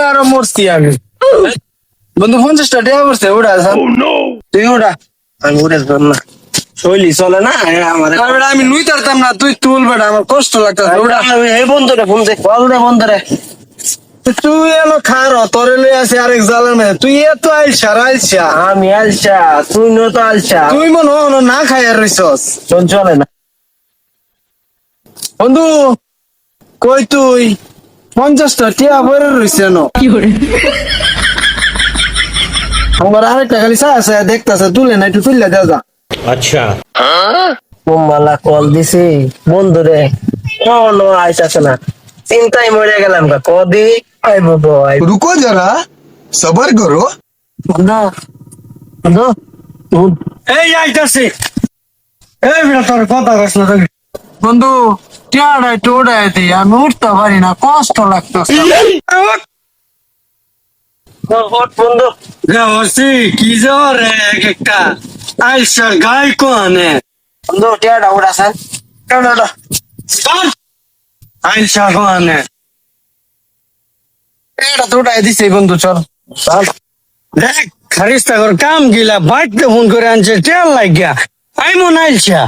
আরো মরছি আমি বন্ধু 50টা টাকা পড়ছে ওটা তুই ওটা আমি উঠে না শৈলী চলে না আমার আমি নুই তারতাম না তুই তুল বেটা আমার কষ্ট লাগতেছে ওটা এই বন্ধুরে ফোন দে বলরে বন্ধুরে তুই এলো খার তোরে লই আছে আরেক জালের মধ্যে তুই এত আইসা আমি আইসা তুই নো তো আইসা তুই মনে হলো না খাই আর রইছস চলে না বন্ধু কই তুই 50টা টিয়া ভরে রইছে ন আমার আরেকটা খালি আছে দেখতেছে তুলে না একটু তুললে দেওয়া যা अच्छा মালা কল দিছি বন্ধুরে নো আইসাছে না চিন্তায় মরে গেলাম কদি আইবো বয় रुको जरा सबर करो বন্ধু বন্ধু এই আইতাছি এই বেটা তোর কথা কস না তুমি বন্ধু টিয়াড়াই টোড়াই দি আমি উঠতে পারি না কষ্ট লাগতেছে বন্ধু বসি কি জোরে একটা আইসা গাই কোনে বন্ধু টিয়াড়া উড়াছেন আইসা কোনে এটা তো উঠাই দিছে বন্ধু চল দেখ খারিস্তা কর কাম গিলা বাইকতে ফোন করে আনছে তেল লাগিয়া আই মন আইসা